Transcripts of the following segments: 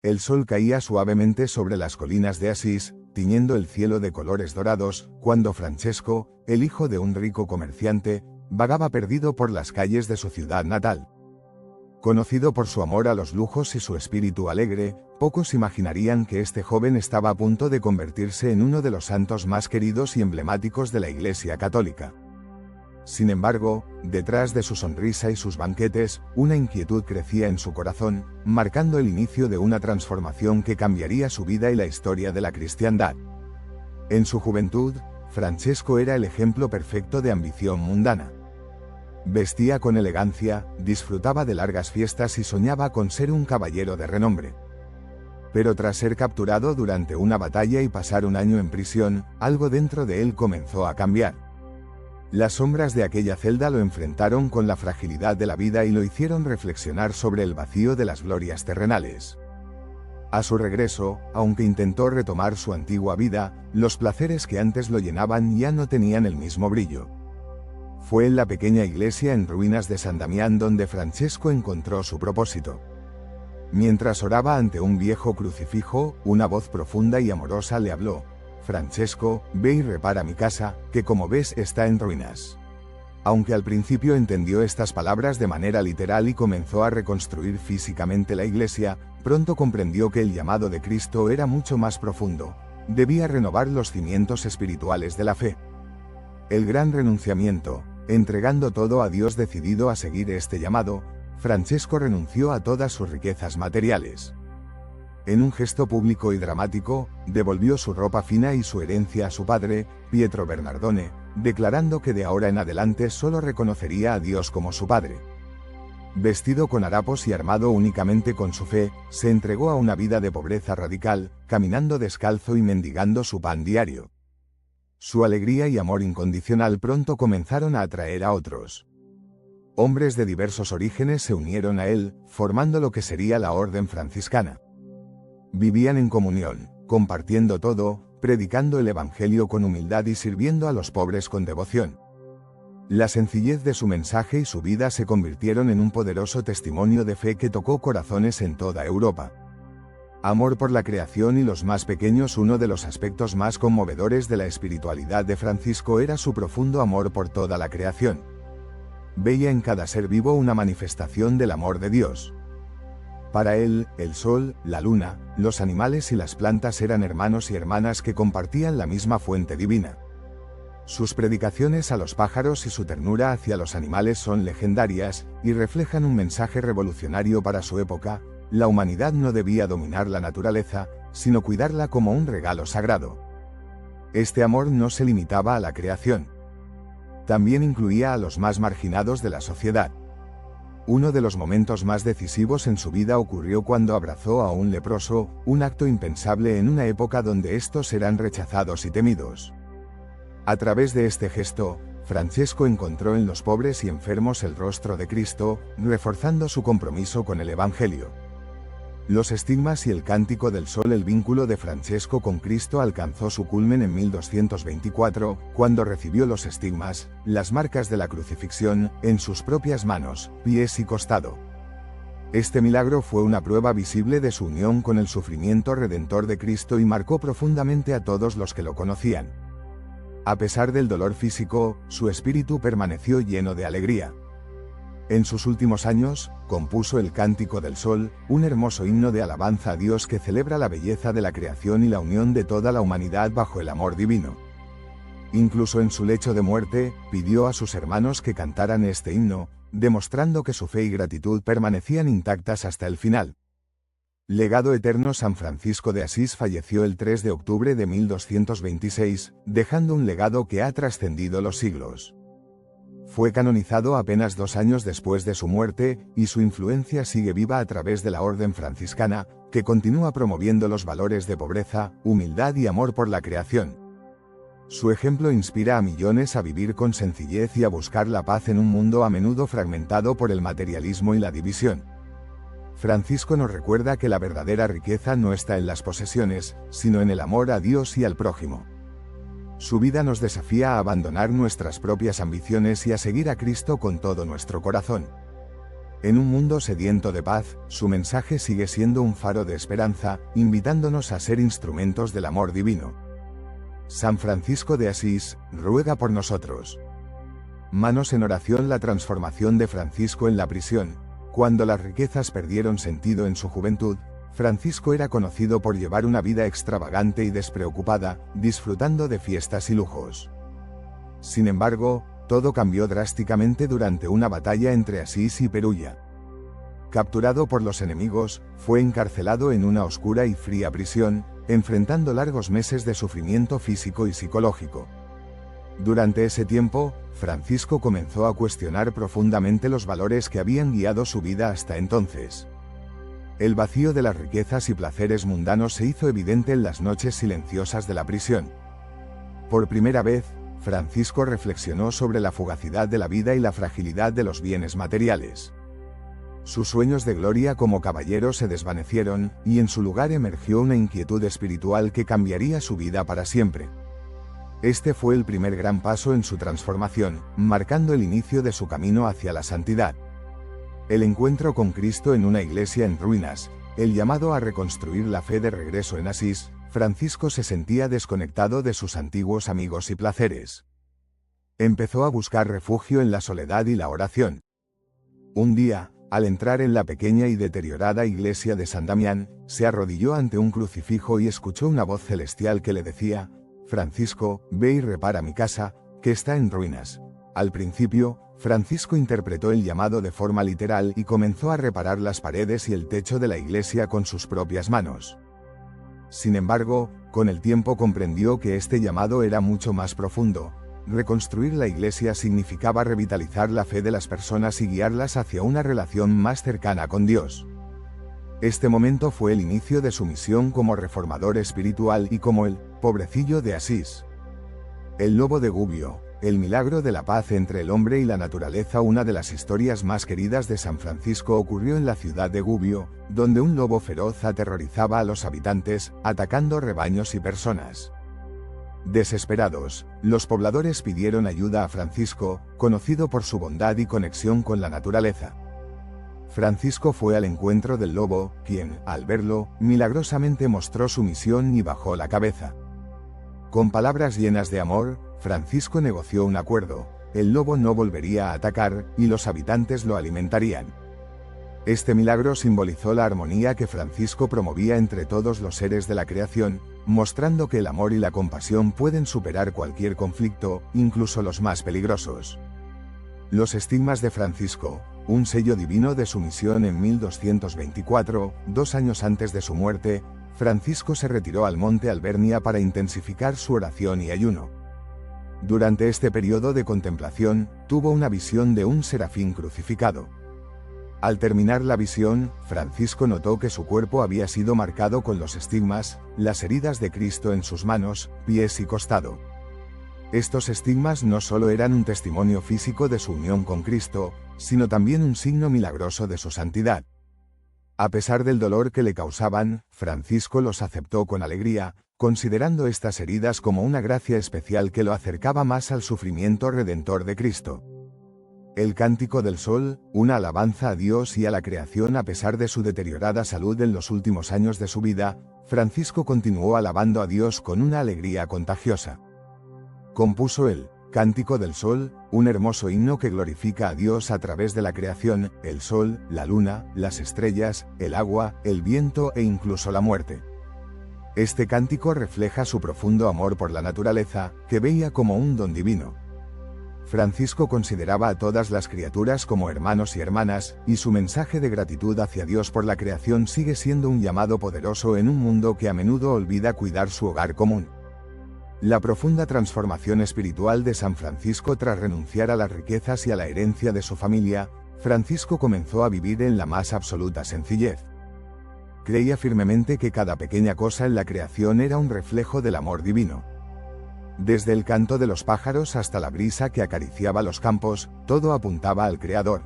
El sol caía suavemente sobre las colinas de Asís, tiñendo el cielo de colores dorados, cuando Francesco, el hijo de un rico comerciante, vagaba perdido por las calles de su ciudad natal. Conocido por su amor a los lujos y su espíritu alegre, pocos imaginarían que este joven estaba a punto de convertirse en uno de los santos más queridos y emblemáticos de la Iglesia Católica. Sin embargo, detrás de su sonrisa y sus banquetes, una inquietud crecía en su corazón, marcando el inicio de una transformación que cambiaría su vida y la historia de la cristiandad. En su juventud, Francesco era el ejemplo perfecto de ambición mundana. Vestía con elegancia, disfrutaba de largas fiestas y soñaba con ser un caballero de renombre. Pero tras ser capturado durante una batalla y pasar un año en prisión, algo dentro de él comenzó a cambiar. Las sombras de aquella celda lo enfrentaron con la fragilidad de la vida y lo hicieron reflexionar sobre el vacío de las glorias terrenales. A su regreso, aunque intentó retomar su antigua vida, los placeres que antes lo llenaban ya no tenían el mismo brillo. Fue en la pequeña iglesia en ruinas de San Damián donde Francesco encontró su propósito. Mientras oraba ante un viejo crucifijo, una voz profunda y amorosa le habló: «Francesco, ve y repara mi casa, que como ves está en ruinas». Aunque al principio entendió estas palabras de manera literal y comenzó a reconstruir físicamente la iglesia, pronto comprendió que el llamado de Cristo era mucho más profundo. Debía renovar los cimientos espirituales de la fe. El gran renunciamiento, entregando todo a Dios, decidido a seguir este llamado, Francesco renunció a todas sus riquezas materiales. En un gesto público y dramático, devolvió su ropa fina y su herencia a su padre, Pietro Bernardone, declarando que de ahora en adelante solo reconocería a Dios como su padre. Vestido con harapos y armado únicamente con su fe, se entregó a una vida de pobreza radical, caminando descalzo y mendigando su pan diario. Su alegría y amor incondicional pronto comenzaron a atraer a otros. Hombres de diversos orígenes se unieron a él, formando lo que sería la Orden Franciscana. Vivían en comunión, compartiendo todo, predicando el Evangelio con humildad y sirviendo a los pobres con devoción. La sencillez de su mensaje y su vida se convirtieron en un poderoso testimonio de fe que tocó corazones en toda Europa. Amor por la creación y los más pequeños. Uno de los aspectos más conmovedores de la espiritualidad de Francisco era su profundo amor por toda la creación. Veía en cada ser vivo una manifestación del amor de Dios. Para él, el sol, la luna, los animales y las plantas eran hermanos y hermanas que compartían la misma fuente divina. Sus predicaciones a los pájaros y su ternura hacia los animales son legendarias, y reflejan un mensaje revolucionario para su época: la humanidad no debía dominar la naturaleza, sino cuidarla como un regalo sagrado. Este amor no se limitaba a la creación. También incluía a los más marginados de la sociedad. Uno de los momentos más decisivos en su vida ocurrió cuando abrazó a un leproso, un acto impensable en una época donde estos eran rechazados y temidos. A través de este gesto, Francesco encontró en los pobres y enfermos el rostro de Cristo, reforzando su compromiso con el Evangelio. Los estigmas y el cántico del sol. El vínculo de Francesco con Cristo alcanzó su culmen en 1224, cuando recibió los estigmas, las marcas de la crucifixión, en sus propias manos, pies y costado. Este milagro fue una prueba visible de su unión con el sufrimiento redentor de Cristo y marcó profundamente a todos los que lo conocían. A pesar del dolor físico, su espíritu permaneció lleno de alegría. En sus últimos años, compuso el Cántico del Sol, un hermoso himno de alabanza a Dios que celebra la belleza de la creación y la unión de toda la humanidad bajo el amor divino. Incluso en su lecho de muerte, pidió a sus hermanos que cantaran este himno, demostrando que su fe y gratitud permanecían intactas hasta el final. Legado eterno. San Francisco de Asís falleció el 3 de octubre de 1226, dejando un legado que ha trascendido los siglos. Fue canonizado apenas 2 años después de su muerte, y su influencia sigue viva a través de la Orden Franciscana, que continúa promoviendo los valores de pobreza, humildad y amor por la creación. Su ejemplo inspira a millones a vivir con sencillez y a buscar la paz en un mundo a menudo fragmentado por el materialismo y la división. Francisco nos recuerda que la verdadera riqueza no está en las posesiones, sino en el amor a Dios y al prójimo. Su vida nos desafía a abandonar nuestras propias ambiciones y a seguir a Cristo con todo nuestro corazón. En un mundo sediento de paz, su mensaje sigue siendo un faro de esperanza, invitándonos a ser instrumentos del amor divino. San Francisco de Asís, ruega por nosotros. Manos en oración. La transformación de Francisco en la prisión. Cuando las riquezas perdieron sentido en su juventud, Francisco era conocido por llevar una vida extravagante y despreocupada, disfrutando de fiestas y lujos. Sin embargo, todo cambió drásticamente durante una batalla entre Asís y Perugia. Capturado por los enemigos, fue encarcelado en una oscura y fría prisión, enfrentando largos meses de sufrimiento físico y psicológico. Durante ese tiempo, Francisco comenzó a cuestionar profundamente los valores que habían guiado su vida hasta entonces. El vacío de las riquezas y placeres mundanos se hizo evidente en las noches silenciosas de la prisión. Por primera vez, Francisco reflexionó sobre la fugacidad de la vida y la fragilidad de los bienes materiales. Sus sueños de gloria como caballero se desvanecieron, y en su lugar emergió una inquietud espiritual que cambiaría su vida para siempre. Este fue el primer gran paso en su transformación, marcando el inicio de su camino hacia la santidad. El encuentro con Cristo en una iglesia en ruinas, el llamado a reconstruir la fe de regreso en Asís, Francisco se sentía desconectado de sus antiguos amigos y placeres. Empezó a buscar refugio en la soledad y la oración. Un día, al entrar en la pequeña y deteriorada iglesia de San Damián, se arrodilló ante un crucifijo y escuchó una voz celestial que le decía: «Francisco, ve y repara mi casa, que está en ruinas». Al principio, Francisco interpretó el llamado de forma literal y comenzó a reparar las paredes y el techo de la iglesia con sus propias manos. Sin embargo, con el tiempo comprendió que este llamado era mucho más profundo. Reconstruir la iglesia significaba revitalizar la fe de las personas y guiarlas hacia una relación más cercana con Dios. Este momento fue el inicio de su misión como reformador espiritual y como el pobrecillo de Asís. El lobo de Gubbio, el milagro de la paz entre el hombre y la naturaleza. Una de las historias más queridas de San Francisco ocurrió en la ciudad de Gubbio, donde un lobo feroz aterrorizaba a los habitantes, atacando rebaños y personas. Desesperados, los pobladores pidieron ayuda a Francisco, conocido por su bondad y conexión con la naturaleza. Francisco fue al encuentro del lobo, quien, al verlo, milagrosamente mostró su misión y bajó la cabeza. Con palabras llenas de amor, Francisco negoció un acuerdo: el lobo no volvería a atacar, y los habitantes lo alimentarían. Este milagro simbolizó la armonía que Francisco promovía entre todos los seres de la creación, mostrando que el amor y la compasión pueden superar cualquier conflicto, incluso los más peligrosos. Los estigmas de Francisco, un sello divino de su misión. En 1224, 2 años antes de su muerte, Francisco se retiró al monte Albernia para intensificar su oración y ayuno. Durante este periodo de contemplación, tuvo una visión de un serafín crucificado. Al terminar la visión, Francisco notó que su cuerpo había sido marcado con los estigmas, las heridas de Cristo en sus manos, pies y costado. Estos estigmas no solo eran un testimonio físico de su unión con Cristo, sino también un signo milagroso de su santidad. A pesar del dolor que le causaban, Francisco los aceptó con alegría, considerando estas heridas como una gracia especial que lo acercaba más al sufrimiento redentor de Cristo. El Cántico del Sol, una alabanza a Dios y a la creación. A pesar de su deteriorada salud en los últimos años de su vida, Francisco continuó alabando a Dios con una alegría contagiosa. Compuso el Cántico del Sol, un hermoso himno que glorifica a Dios a través de la creación, el sol, la luna, las estrellas, el agua, el viento e incluso la muerte. Este cántico refleja su profundo amor por la naturaleza, que veía como un don divino. Francisco consideraba a todas las criaturas como hermanos y hermanas, y su mensaje de gratitud hacia Dios por la creación sigue siendo un llamado poderoso en un mundo que a menudo olvida cuidar su hogar común. La profunda transformación espiritual de San Francisco. Tras renunciar a las riquezas y a la herencia de su familia, Francisco comenzó a vivir en la más absoluta sencillez. Creía firmemente que cada pequeña cosa en la creación era un reflejo del amor divino. Desde el canto de los pájaros hasta la brisa que acariciaba los campos, todo apuntaba al Creador.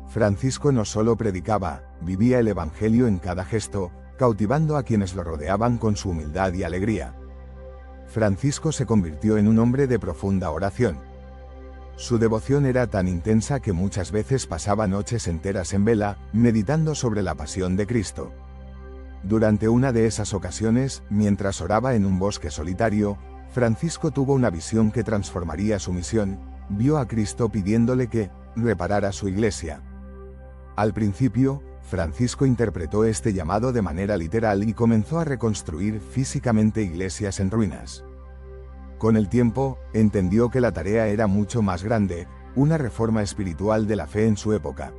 Francisco no solo predicaba, vivía el Evangelio en cada gesto, cautivando a quienes lo rodeaban con su humildad y alegría. Francisco se convirtió en un hombre de profunda oración. Su devoción era tan intensa que muchas veces pasaba noches enteras en vela, meditando sobre la pasión de Cristo. Durante una de esas ocasiones, mientras oraba en un bosque solitario, Francisco tuvo una visión que transformaría su misión. Vio a Cristo pidiéndole que reparara su iglesia. Al principio, Francisco interpretó este llamado de manera literal y comenzó a reconstruir físicamente iglesias en ruinas. Con el tiempo, entendió que la tarea era mucho más grande, una reforma espiritual de la fe en su época.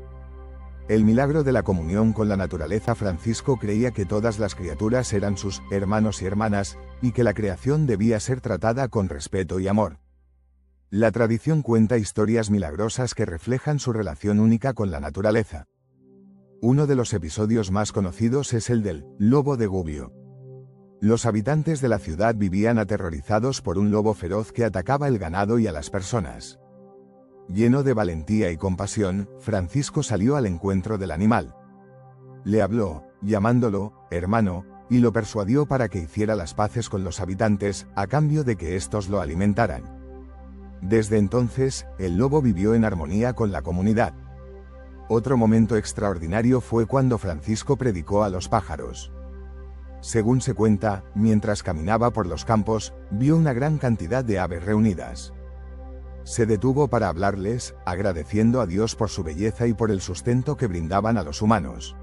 El milagro de la comunión con la naturaleza. Francisco creía que todas las criaturas eran sus hermanos y hermanas, y que la creación debía ser tratada con respeto y amor. La tradición cuenta historias milagrosas que reflejan su relación única con la naturaleza. Uno de los episodios más conocidos es el del lobo de Gubbio. Los habitantes de la ciudad vivían aterrorizados por un lobo feroz que atacaba el ganado y a las personas. Lleno de valentía y compasión, Francisco salió al encuentro del animal. Le habló, llamándolo hermano, y lo persuadió para que hiciera las paces con los habitantes, a cambio de que éstos lo alimentaran. Desde entonces, el lobo vivió en armonía con la comunidad. Otro momento extraordinario fue cuando Francisco predicó a los pájaros. Según se cuenta, mientras caminaba por los campos, vio una gran cantidad de aves reunidas. Se detuvo para hablarles, agradeciendo a Dios por su belleza y por el sustento que brindaban a los humanos.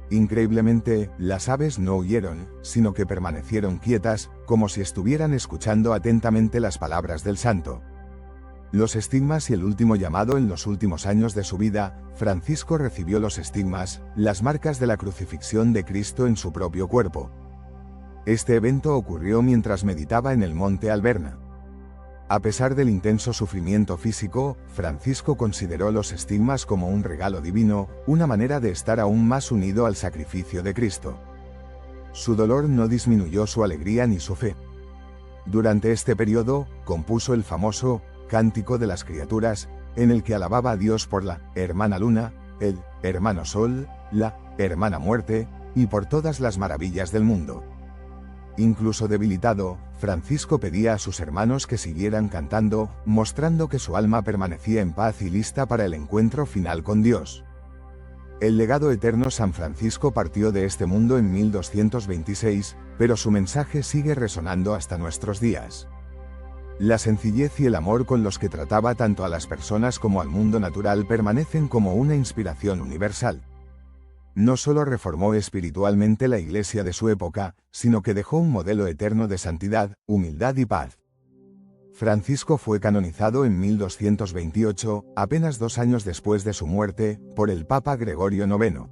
Increíblemente, las aves no huyeron, sino que permanecieron quietas, como si estuvieran escuchando atentamente las palabras del santo. Los estigmas y el último llamado. En los últimos años de su vida, Francisco recibió los estigmas, las marcas de la crucifixión de Cristo en su propio cuerpo. Este evento ocurrió mientras meditaba en el monte Alberna. A pesar del intenso sufrimiento físico, Francisco consideró los estigmas como un regalo divino, una manera de estar aún más unido al sacrificio de Cristo. Su dolor no disminuyó su alegría ni su fe. Durante este periodo, compuso el famoso Cántico de las Criaturas, en el que alababa a Dios por la hermana luna, el hermano sol, la hermana muerte, y por todas las maravillas del mundo. Incluso debilitado, Francisco pedía a sus hermanos que siguieran cantando, mostrando que su alma permanecía en paz y lista para el encuentro final con Dios. El legado eterno. San Francisco partió de este mundo en 1226, pero su mensaje sigue resonando hasta nuestros días. La sencillez y el amor con los que trataba tanto a las personas como al mundo natural permanecen como una inspiración universal. No solo reformó espiritualmente la iglesia de su época, sino que dejó un modelo eterno de santidad, humildad y paz. Francisco fue canonizado en 1228, apenas 2 años después de su muerte, por el Papa Gregorio IX.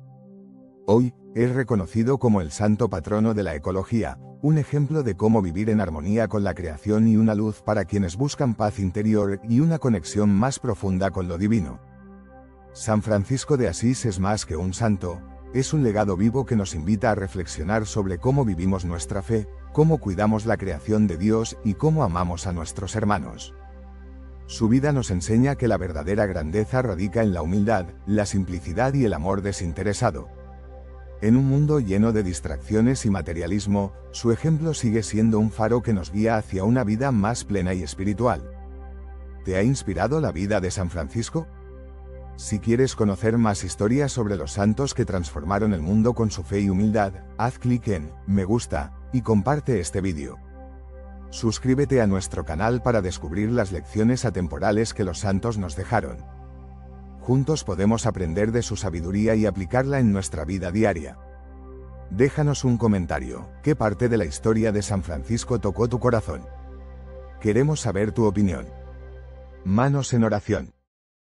Hoy, es reconocido como el santo patrono de la ecología, un ejemplo de cómo vivir en armonía con la creación y una luz para quienes buscan paz interior y una conexión más profunda con lo divino. San Francisco de Asís es más que un santo, es un legado vivo que nos invita a reflexionar sobre cómo vivimos nuestra fe, cómo cuidamos la creación de Dios y cómo amamos a nuestros hermanos. Su vida nos enseña que la verdadera grandeza radica en la humildad, la simplicidad y el amor desinteresado. En un mundo lleno de distracciones y materialismo, su ejemplo sigue siendo un faro que nos guía hacia una vida más plena y espiritual. ¿Te ha inspirado la vida de San Francisco? Si quieres conocer más historias sobre los santos que transformaron el mundo con su fe y humildad, haz clic en me gusta y comparte este vídeo. Suscríbete a nuestro canal para descubrir las lecciones atemporales que los santos nos dejaron. Juntos podemos aprender de su sabiduría y aplicarla en nuestra vida diaria. Déjanos un comentario. ¿Qué parte de la historia de San Francisco tocó tu corazón? Queremos saber tu opinión. Manos en oración.